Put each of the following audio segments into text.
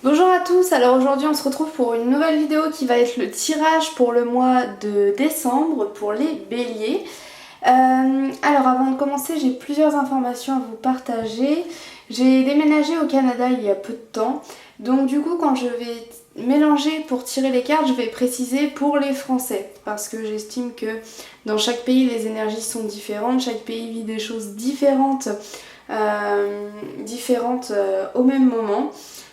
Bonjour à tous, alors aujourd'hui on se retrouve pour une nouvelle vidéo qui va être le tirage pour le mois de décembre pour les béliers. Alors avant de commencer, j'ai plusieurs informations à vous partager. J'ai déménagé au Canada il y a peu de temps, donc du coup quand je vais mélanger pour tirer les cartes, je vais préciser pour les Français parce que j'estime que dans chaque pays les énergies sont différentes, chaque pays vit des choses différentes, au même moment.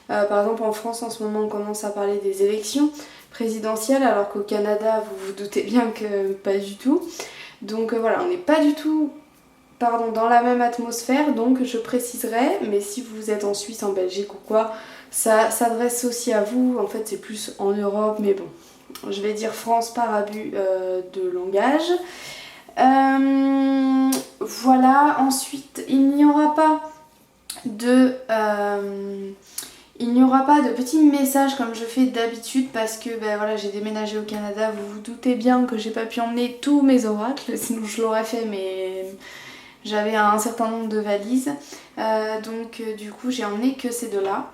Par exemple en France en ce moment on commence à parler des élections présidentielles alors qu'au Canada vous vous doutez bien que pas du tout. Donc voilà, on n'est pas du tout dans la même atmosphère, donc je préciserai, mais si vous êtes en Suisse, en Belgique ou quoi, ça s'adresse aussi à vous. En fait c'est plus en Europe, mais bon, je vais dire France par abus de langage. Voilà, ensuite il n'y aura pas de petits messages comme je fais d'habitude parce que voilà, j'ai déménagé au Canada, vous vous doutez bien que j'ai pas pu emmener tous mes oracles, sinon je l'aurais fait, mais j'avais un certain nombre de valises, donc du coup j'ai emmené que ces deux-là.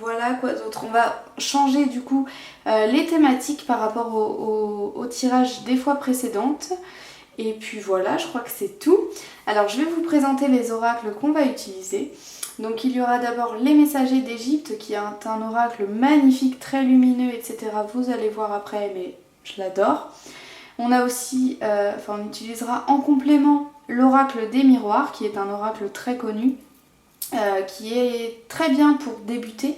Voilà, quoi d'autre, on va changer du coup les thématiques par rapport au tirage des fois précédentes. Et puis voilà, je crois que c'est tout. Alors je vais vous présenter les oracles qu'on va utiliser. Donc il y aura d'abord les messagers d'Égypte qui est un oracle magnifique, très lumineux, etc. Vous allez voir après, mais je l'adore. On a aussi, on utilisera en complément l'oracle des miroirs qui est un oracle très connu, qui est très bien pour débuter.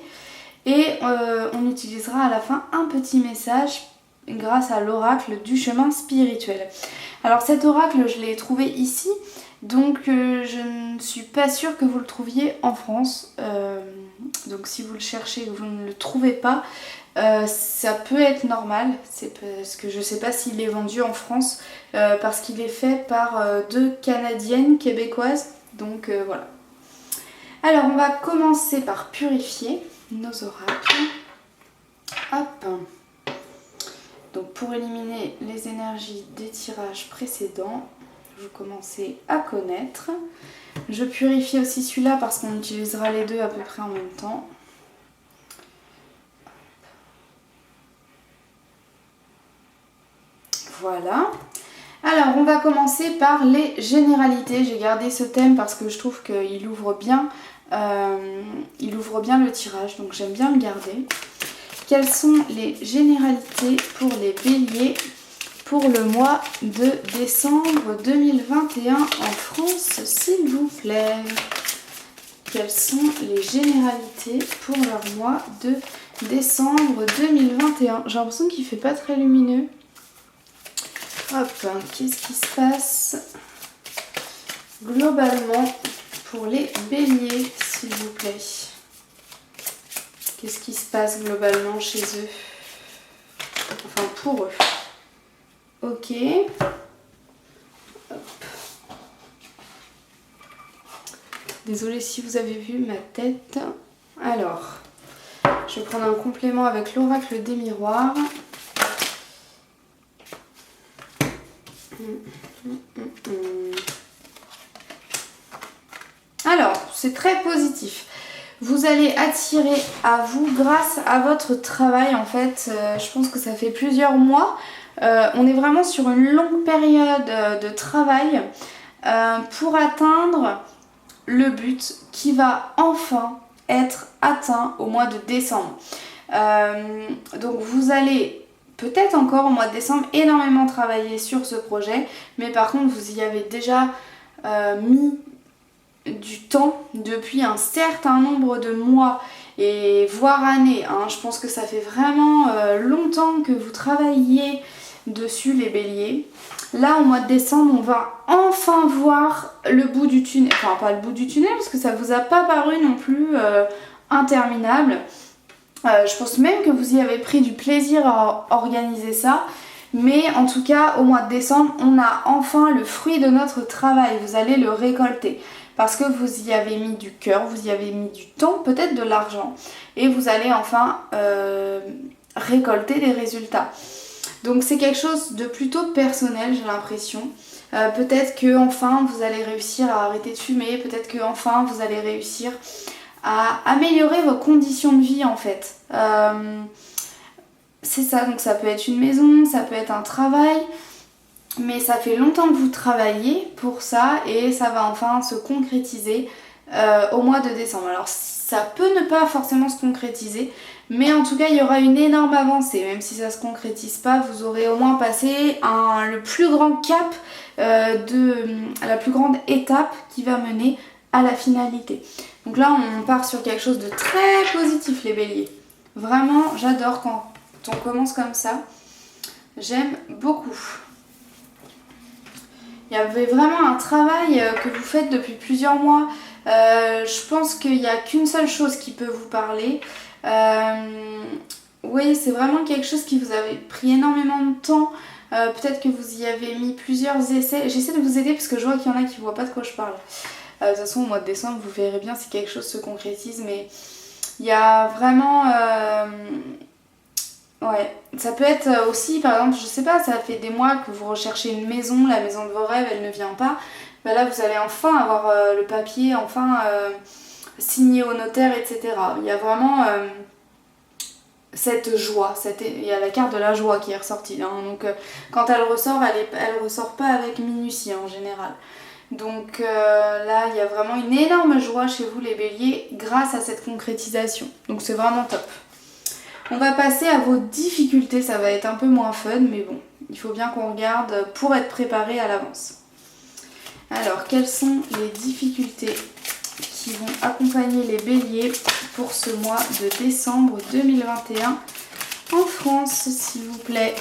Et on utilisera à la fin un petit message grâce à l'oracle du chemin spirituel. Alors cet oracle je l'ai trouvé ici, donc je ne suis pas sûre que vous le trouviez en France, donc si vous le cherchez et que vous ne le trouvez pas, ça peut être normal, c'est parce que je ne sais pas s'il est vendu en France, parce qu'il est fait par deux Canadiennes québécoises, donc voilà. Alors on va commencer par purifier nos oracles. Hop. Donc pour éliminer les énergies des tirages précédents, vous commencez à connaître. Je purifie aussi celui-là parce qu'on utilisera les deux à peu près en même temps. Voilà. Alors on va commencer par les généralités. J'ai gardé ce thème parce que je trouve qu'il ouvre bien, le tirage, donc j'aime bien le garder. Quelles sont les généralités pour les béliers pour le mois de décembre 2021 en France, s'il vous plaît? Quelles sont les généralités pour leur mois de décembre 2021? J'ai l'impression qu'il ne fait pas très lumineux. Hop, qu'est-ce qui se passe globalement pour les béliers, s'il vous plaît? Qu'est-ce qui se passe globalement chez eux? Enfin, pour eux. Ok. Hop. Désolée si vous avez vu ma tête. Alors, je vais prendre un complément avec l'oracle des miroirs. Alors, c'est très positif. Vous allez attirer à vous grâce à votre travail. En fait, je pense que ça fait plusieurs mois. On est vraiment sur une longue période de travail pour atteindre le but qui va enfin être atteint au mois de décembre. Donc vous allez peut-être encore au mois de décembre énormément travailler sur ce projet, mais par contre vous y avez déjà mis du temps depuis un certain nombre de mois et voire années, hein. Je pense que ça fait vraiment longtemps que vous travaillez dessus, les béliers. Là au mois de décembre on va enfin voir le bout du tunnel, enfin pas le bout du tunnel parce que ça vous a pas paru non plus interminable. Je pense même que vous y avez pris du plaisir à organiser ça. Mais en tout cas au mois de décembre on a enfin le fruit de notre travail, vous allez le récolter. Parce que vous y avez mis du cœur, vous y avez mis du temps, peut-être de l'argent. Et vous allez enfin récolter des résultats. Donc c'est quelque chose de plutôt personnel, j'ai l'impression. Peut-être que enfin vous allez réussir à arrêter de fumer, peut-être que enfin vous allez réussir à améliorer vos conditions de vie en fait. C'est ça, donc ça peut être une maison, ça peut être un travail, mais ça fait longtemps que vous travaillez pour ça et ça va enfin se concrétiser au mois de décembre. Alors ça peut ne pas forcément se concrétiser, mais en tout cas il y aura une énorme avancée. Même si ça se concrétise pas, vous aurez au moins passé le plus grand cap, la plus grande étape qui va mener à la finalité. Donc là on part sur quelque chose de très positif les béliers. Vraiment j'adore quand on commence comme ça. J'aime beaucoup. Il y avait vraiment un travail que vous faites depuis plusieurs mois. Je pense qu'il n'y a qu'une seule chose qui peut vous parler. Oui, c'est vraiment quelque chose qui vous avait pris énormément de temps. Peut-être que vous y avez mis plusieurs essais. J'essaie de vous aider parce que je vois qu'il y en a qui ne voient pas de quoi je parle. De toute façon, au mois de décembre, vous verrez bien si quelque chose se concrétise. Mais il y a vraiment... Ouais, ça peut être aussi, par exemple, je sais pas, ça fait des mois que vous recherchez une maison, la maison de vos rêves, elle ne vient pas. Ben là, vous allez enfin avoir le papier, enfin signé au notaire, etc. Il y a vraiment cette joie, il y a la carte de la joie qui est ressortie. Hein. Donc quand elle ressort, elle ressort pas avec minutie en général. Donc là, il y a vraiment une énorme joie chez vous les béliers grâce à cette concrétisation. Donc c'est vraiment top. On va passer à vos difficultés, ça va être un peu moins fun, mais bon, il faut bien qu'on regarde pour être préparé à l'avance. Alors, quelles sont les difficultés qui vont accompagner les béliers pour ce mois de décembre 2021 en France, s'il vous plaît?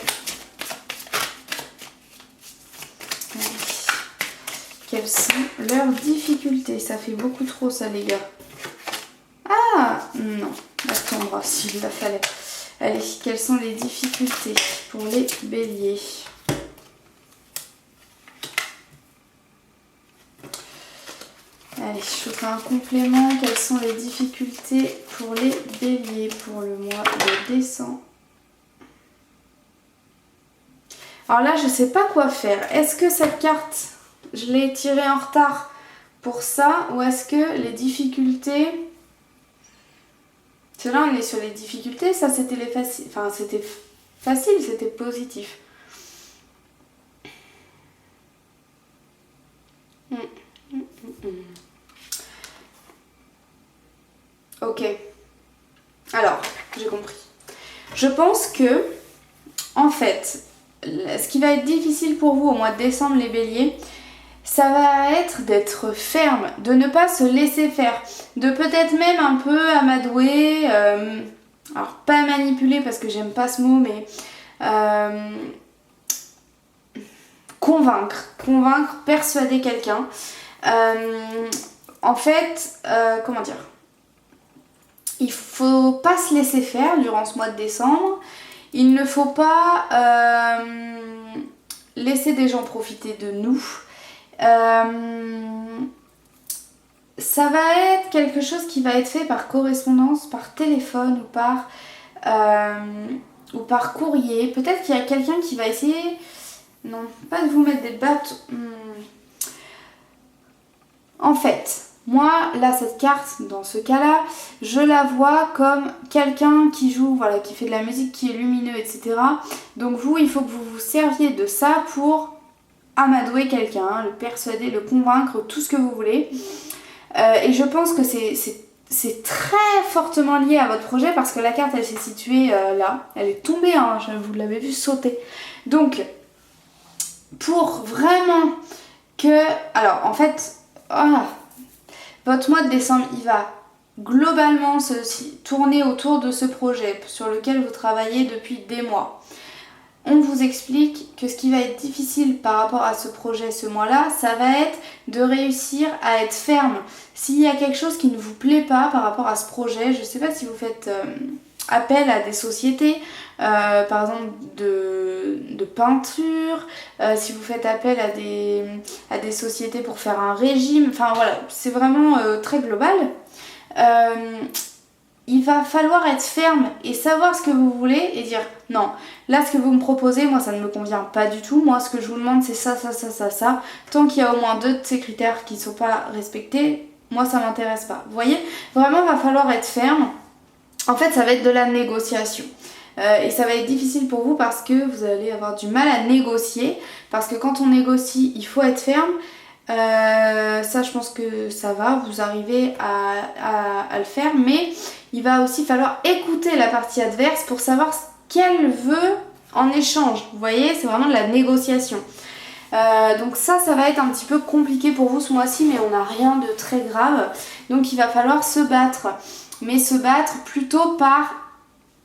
Allez. Quelles sont leurs difficultés? Ça fait beaucoup trop ça les gars. Ah non, la tombera s'il la fallait. Allez, quelles sont les difficultés pour les béliers? Allez, je vous fais un complément. Quelles sont les difficultés pour les béliers pour le mois de décembre? Alors là, je ne sais pas quoi faire. Est-ce que cette carte, je l'ai tirée en retard pour ça? Ou est-ce que les difficultés... Parce que là, on est sur les difficultés. Ça, c'était les faciles. Enfin, c'était facile, c'était positif. Ok. Alors, j'ai compris. Je pense que, en fait, ce qui va être difficile pour vous au mois de décembre, les béliers, ça va être d'être ferme, de ne pas se laisser faire, de peut-être même un peu amadouer, alors pas manipuler parce que j'aime pas ce mot, mais convaincre, persuader quelqu'un. En fait, comment dire, il faut pas se laisser faire durant ce mois de décembre. Il ne faut pas laisser des gens profiter de nous. Ça va être quelque chose qui va être fait par correspondance, par téléphone ou par courrier. Peut-être qu'il y a quelqu'un qui va essayer, non, pas de vous mettre des bâtons. En fait, moi, là, cette carte, dans ce cas-là, je la vois comme quelqu'un qui joue, voilà, qui fait de la musique, qui est lumineux, etc. Donc vous, il faut que vous vous serviez de ça pour amadouer quelqu'un, le persuader, le convaincre, tout ce que vous voulez. Et je pense que c'est très fortement lié à votre projet parce que la carte, elle s'est située là. Elle est tombée, hein, vous l'avez vu sauter. Donc, pour vraiment que... Alors, en fait... votre mois de décembre, il va globalement se tourner autour de ce projet sur lequel vous travaillez depuis des mois. On vous explique que ce qui va être difficile par rapport à ce projet ce mois-là, ça va être de réussir à être ferme. S'il y a quelque chose qui ne vous plaît pas par rapport à ce projet, je ne sais pas si vous faites appel à des sociétés, par exemple de peinture, si vous faites appel à des sociétés pour faire un régime, enfin voilà, c'est vraiment très global. Il va falloir être ferme et savoir ce que vous voulez et dire non, là ce que vous me proposez, moi ça ne me convient pas du tout, moi ce que je vous demande c'est ça. Tant qu'il y a au moins 2 de ces critères qui ne sont pas respectés, moi ça m'intéresse pas. Vous voyez, vraiment va falloir être ferme. En fait ça va être de la négociation. Et ça va être difficile pour vous parce que vous allez avoir du mal à négocier. Parce que quand on négocie, il faut être ferme. Ça je pense que ça va, vous arrivez à le faire. Mais il va aussi falloir écouter la partie adverse pour savoir ce qu'elle veut en échange. Vous voyez, c'est vraiment de la négociation. Donc ça va être un petit peu compliqué pour vous ce mois-ci, mais on n'a rien de très grave. Donc il va falloir se battre. Mais se battre plutôt par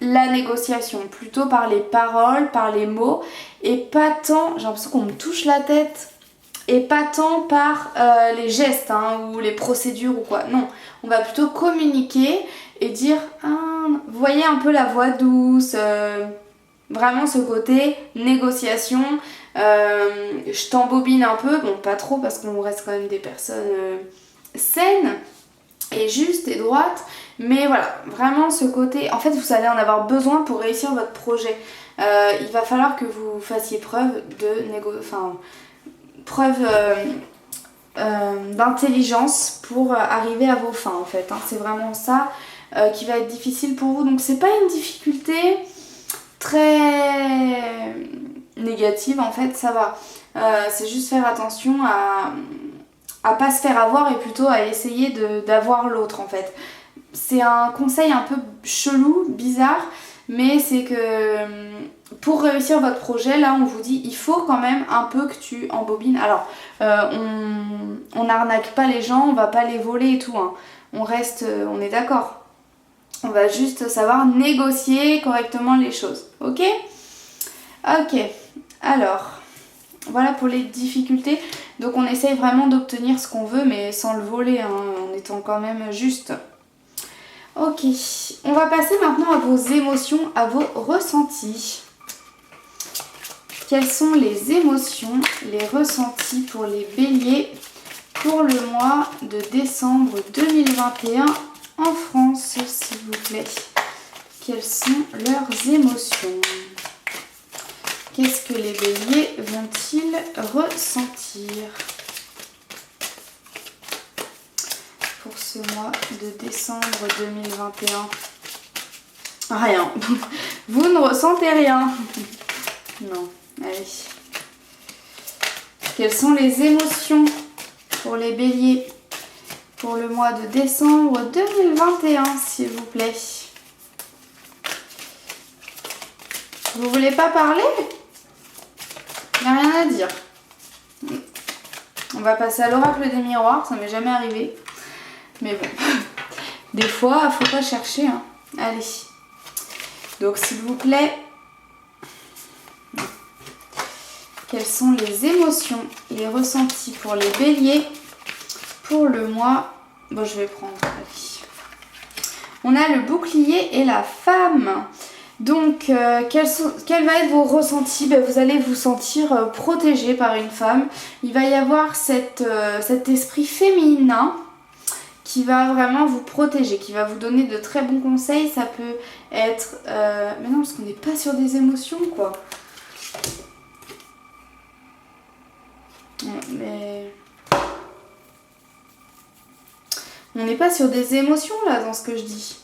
la négociation, plutôt par les paroles, par les mots, et pas tant, j'ai l'impression qu'on me touche la tête, et pas tant par les gestes ou les procédures ou quoi. Non, on va plutôt communiquer et dire, vous voyez un peu la voix douce, vraiment ce côté négociation. Je t'embobine un peu, bon pas trop parce qu'on reste quand même des personnes saines et justes et droites. Mais voilà, vraiment ce côté, en fait vous allez en avoir besoin pour réussir votre projet. Il va falloir que vous fassiez preuve de d'intelligence pour arriver à vos fins en fait. C'est vraiment ça qui va être difficile pour vous. Donc c'est pas une difficulté très négative en fait, ça va. C'est juste faire attention à pas se faire avoir et plutôt à essayer d'avoir l'autre en fait. C'est un conseil un peu chelou, bizarre, mais c'est que pour réussir votre projet, là on vous dit il faut quand même un peu que tu embobines. Alors on n'arnaque pas les gens, on va pas les voler et tout, on reste, on est d'accord. On va juste savoir négocier correctement les choses, ok? Ok, alors voilà pour les difficultés. Donc on essaye vraiment d'obtenir ce qu'on veut mais sans le voler, en étant quand même juste. Ok, on va passer maintenant à vos émotions, à vos ressentis. Quelles sont les émotions, les ressentis pour les béliers pour le mois de décembre 2021 en France, s'il vous plaît? Quelles sont leurs émotions? Qu'est-ce que les béliers vont-ils ressentir pour ce mois de décembre 2021? Rien. Vous ne ressentez rien. Non, allez. Quelles sont les émotions pour les béliers pour le mois de décembre 2021, s'il vous plaît? Vous voulez pas parler? Il n'y a rien à dire. On va passer à l'oracle des miroirs, ça m'est jamais arrivé. Mais bon, des fois, faut pas chercher. Allez. Donc, s'il vous plaît, quelles sont les émotions, les ressentis pour les béliers pour le mois? Bon, je vais prendre. Allez. On a le bouclier et la femme. Donc, quels vont être vos ressentis? Vous allez vous sentir protégé par une femme. Il va y avoir cet esprit féminin qui va vraiment vous protéger, qui va vous donner de très bons conseils. Ça peut être... Mais non, parce qu'on n'est pas sur des émotions, quoi. Mais... On n'est pas sur des émotions, là, dans ce que je dis.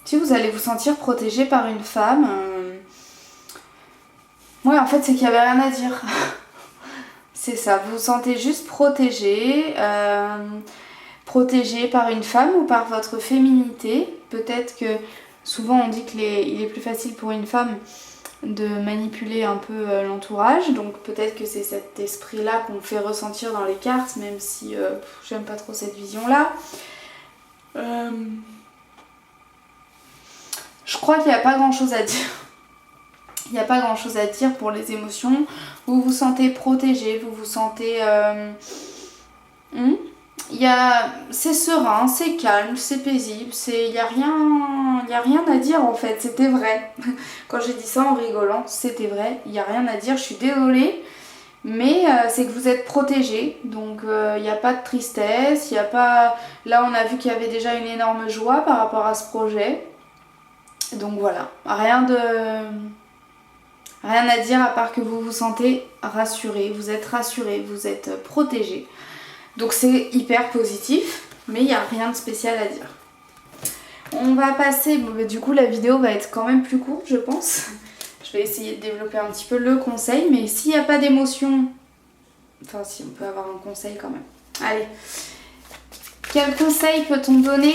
Si vous allez vous sentir protégé par une femme... Ouais, en fait, c'est qu'il n'y avait rien à dire. C'est ça, vous vous sentez juste protégé. Protégé par une femme ou par votre féminité. Peut-être que souvent on dit qu'il est plus facile pour une femme de manipuler un peu l'entourage. Donc peut-être que c'est cet esprit-là qu'on fait ressentir dans les cartes, même si j'aime pas trop cette vision-là. Je crois qu'il n'y a pas grand-chose à dire. Il n'y a pas grand-chose à dire pour les émotions. Vous vous sentez protégé, vous vous sentez... c'est serein, c'est calme, c'est paisible, il n'y a rien à dire en fait, c'était vrai. Quand j'ai dit ça en rigolant, c'était vrai, il n'y a rien à dire, je suis désolée, mais c'est que vous êtes protégé, donc il n'y a pas de tristesse, il n'y a pas... Là on a vu qu'il y avait déjà une énorme joie par rapport à ce projet, donc voilà, rien à dire à part que vous vous sentez rassuré, vous êtes protégé. Donc c'est hyper positif, mais il n'y a rien de spécial à dire. On va passer, bon, du coup la vidéo va être quand même plus courte je pense. Je vais essayer de développer un petit peu le conseil, mais s'il n'y a pas d'émotion, enfin si on peut avoir un conseil quand même. Allez, quel conseil peut-on donner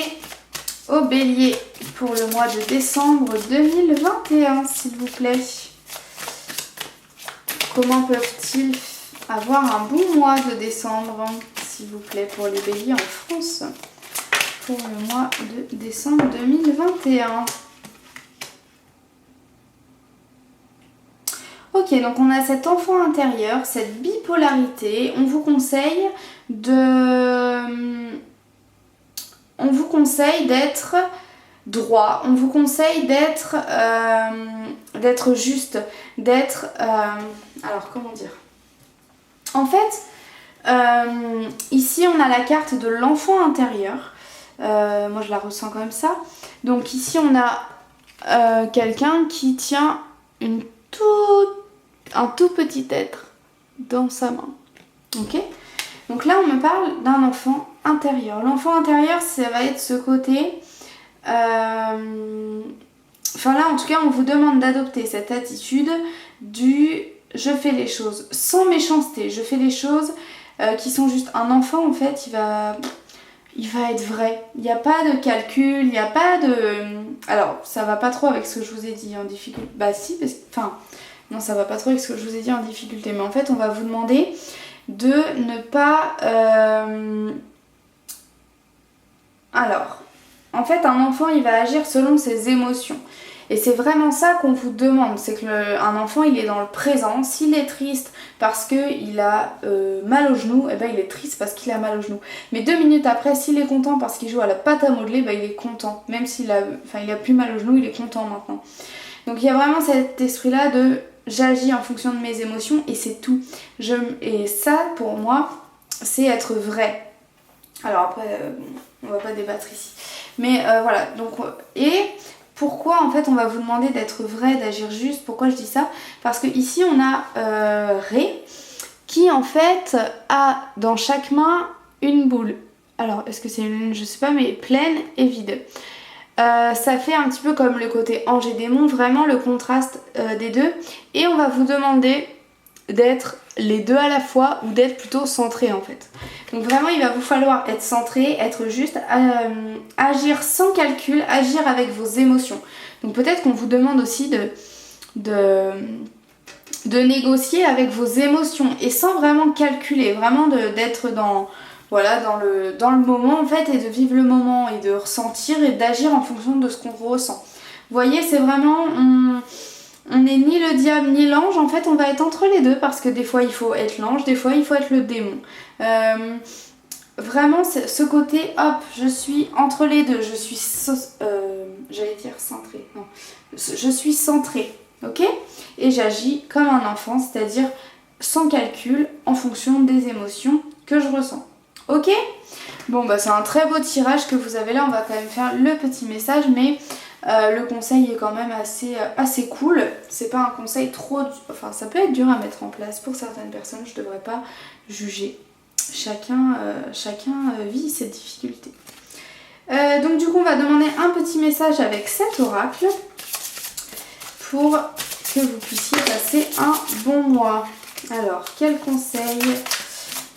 au bélier pour le mois de décembre 2021 s'il vous plaît? Comment peuvent-ils avoir un bon mois de décembre s'il vous plaît pour les béliers en France pour le mois de décembre 2021? Ok, donc on a cet enfant intérieur, cette bipolarité. On vous conseille d'être droit, on vous conseille d'être juste, d'être... alors comment dire? En fait, ici on a la carte de l'enfant intérieur. Moi je la ressens comme ça. Donc ici on a quelqu'un qui tient un tout petit être dans sa main. Ok? Donc là on me parle d'un enfant intérieur. L'enfant intérieur ça va être ce côté... Enfin là en tout cas on vous demande d'adopter cette attitude du je fais les choses sans méchanceté, je fais les choses qui sont juste un enfant en fait il va être vrai, il n'y a pas de calcul, il n'y a pas de... Alors ça va pas trop avec ce que je vous ai dit en difficulté, bah si parce que... Enfin non ça va pas trop avec ce que je vous ai dit en difficulté, mais en fait on va vous demander de ne pas... Alors... En fait, un enfant, il va agir selon ses émotions. Et c'est vraiment ça qu'on vous demande. C'est qu'un enfant, il est dans le présent. S'il est triste parce qu'il a mal au genou, eh ben, il est triste parce qu'il a mal au genou. Mais 2 minutes après, s'il est content parce qu'il joue à la pâte à modeler, ben, il est content. Même s'il a, il a plus mal au genou, il est content maintenant. Donc il y a vraiment cet esprit-là de j'agis en fonction de mes émotions et c'est tout. Et ça, pour moi, c'est être vrai. Alors après, on va pas débattre ici. Mais voilà, donc... Et pourquoi en fait on va vous demander d'être vrai, d'agir juste? Pourquoi je dis ça? Parce que ici on a Ré qui en fait a dans chaque main une boule. Alors est-ce que c'est une lune? Je sais pas, mais pleine et vide. Ça fait un petit peu comme le côté ange et démon, vraiment le contraste des deux. Et on va vous demander d'être les deux à la fois ou d'être plutôt centré en fait. Donc vraiment il va vous falloir être centré, être juste, agir sans calcul, agir avec vos émotions. Donc peut-être qu'on vous demande aussi de négocier avec vos émotions et sans vraiment calculer, vraiment d'être dans le moment en fait et de vivre le moment et de ressentir et d'agir en fonction de ce qu'on ressent. Vous voyez, c'est vraiment... On n'est ni le diable ni l'ange, en fait on va être entre les deux parce que des fois il faut être l'ange, des fois il faut être le démon. Vraiment ce côté, hop, je suis entre les deux, je suis, j'allais dire centrée, non, je suis centrée, ok? Et j'agis comme un enfant, c'est-à-dire sans calcul, en fonction des émotions que je ressens, ok? Bon bah c'est un très beau tirage que vous avez là, on va quand même faire le petit message, mais... le conseil est quand même assez cool. C'est pas un conseil trop... Enfin, ça peut être dur à mettre en place pour certaines personnes. Je devrais pas juger. Chacun vit ses difficultés. Donc du coup, on va demander un petit message avec cet oracle pour que vous puissiez passer un bon mois. Alors, quel conseil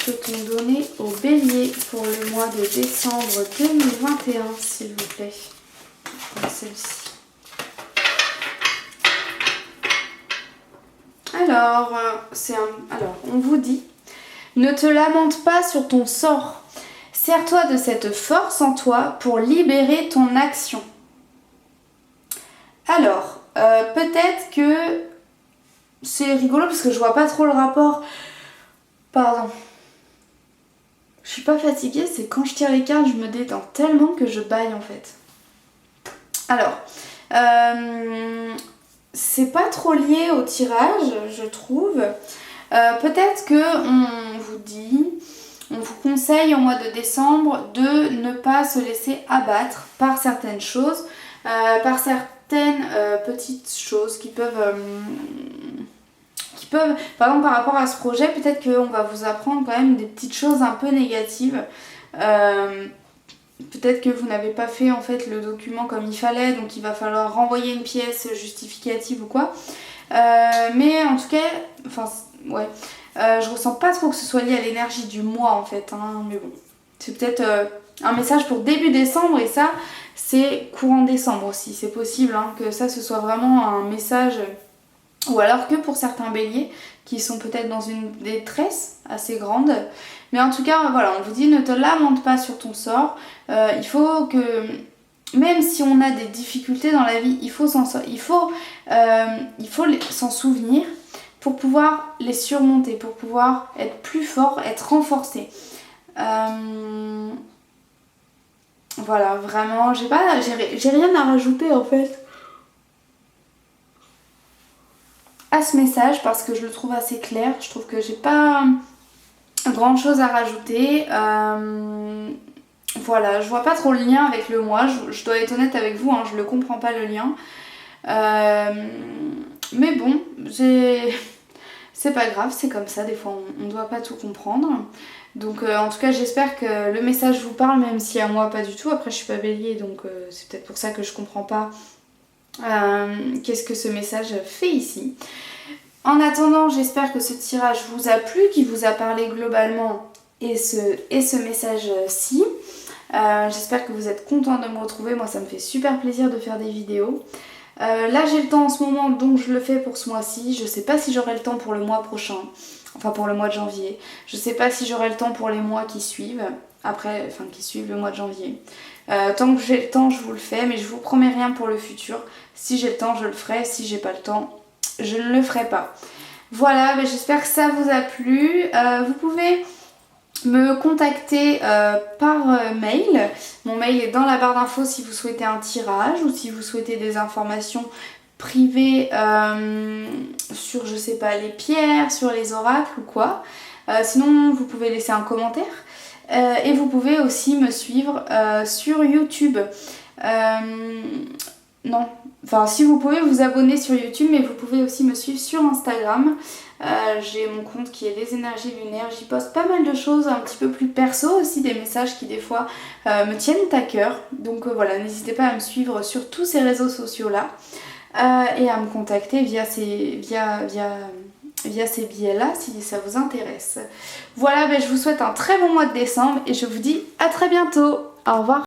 peut-on donner au bélier pour le mois de décembre 2021, s'il vous plaît? Celle-ci. Alors, on vous dit, ne te lamente pas sur ton sort. Sers-toi de cette force en toi pour libérer ton action. Alors, peut-être que c'est rigolo parce que je vois pas trop le rapport. Pardon. Je suis pas fatiguée, c'est quand je tire les cartes, je me détends tellement que je bâille en fait. Alors, c'est pas trop lié au tirage, je trouve. Peut-être qu'on vous conseille au mois de décembre de ne pas se laisser abattre par certaines choses, par certaines petites choses qui peuvent peuvent, par exemple par rapport à ce projet, peut-être qu'on va vous apprendre quand même des petites choses un peu négatives. Peut-être que vous n'avez pas fait en fait le document comme il fallait, donc il va falloir renvoyer une pièce justificative ou quoi. Mais en tout cas, enfin ouais, je ressens pas trop que ce soit lié à l'énergie du mois en fait, hein, mais bon, c'est peut-être un message pour début décembre et ça c'est courant décembre aussi, c'est possible hein, que ça ce soit vraiment un message, ou alors que pour certains béliers qui sont peut-être dans une détresse assez grande. Mais en tout cas, voilà, on vous dit ne te lamente pas sur ton sort. Il faut que, même si on a des difficultés dans la vie, il faut s'en souvenir pour pouvoir les surmonter, pour pouvoir être plus fort, être renforcé. Voilà, vraiment, j'ai rien à rajouter en fait à ce message parce que je le trouve assez clair. Je trouve que j'ai pas grand chose à rajouter. Voilà, je vois pas trop le lien avec le mois, je dois être honnête avec vous, hein, je le comprends pas le lien. Mais bon, c'est pas grave, c'est comme ça, des fois on doit pas tout comprendre. Donc en tout cas j'espère que le message vous parle, même si à moi pas du tout. Après je suis pas bélier, donc c'est peut-être pour ça que je comprends pas qu'est-ce que ce message fait ici. En attendant, j'espère que ce tirage vous a plu, qu'il vous a parlé globalement et ce message-ci. J'espère que vous êtes contents de me retrouver, moi ça me fait super plaisir de faire des vidéos. Là j'ai le temps en ce moment donc je le fais pour ce mois-ci. Je sais pas si j'aurai le temps pour le mois prochain, enfin pour le mois de janvier. Je sais pas si j'aurai le temps pour les mois qui suivent, qui suivent le mois de janvier. Tant que j'ai le temps je vous le fais, mais je vous promets rien pour le futur. Si j'ai le temps je le ferai, si j'ai pas le temps je ne le ferai pas. Voilà, j'espère que ça vous a plu. Vous pouvez me contacter par mail. Mon mail est dans la barre d'infos si vous souhaitez un tirage ou si vous souhaitez des informations privées sur, je sais pas, les pierres, sur les oracles ou quoi. Sinon, vous pouvez laisser un commentaire. Et vous pouvez aussi me suivre sur YouTube. Non, enfin si vous pouvez vous abonner sur YouTube, mais vous pouvez aussi me suivre sur Instagram. J'ai mon compte qui est les énergies lunaires, j'y poste pas mal de choses un petit peu plus perso aussi, des messages qui des fois me tiennent à cœur. Donc voilà, n'hésitez pas à me suivre sur tous ces réseaux sociaux là et à me contacter via ces biais là si ça vous intéresse. Voilà, je vous souhaite un très bon mois de décembre et je vous dis à très bientôt. Au revoir.